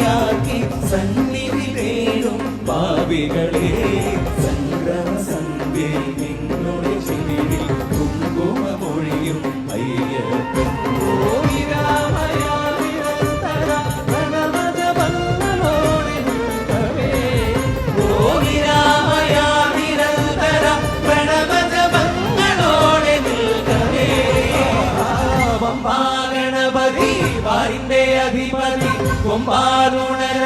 ശാന്തിയാക്കി സന്നിധി തേടും പാപികളെ സംക്രമ സന്ധ്യ നിങ്ങളുടെ ചിരിയിൽ കുങ്കുമമൊഴിയും അയ്യപ്പൻ ഗണപതി വാരിന്റെ അധിപതി കൊമ്പാലുണര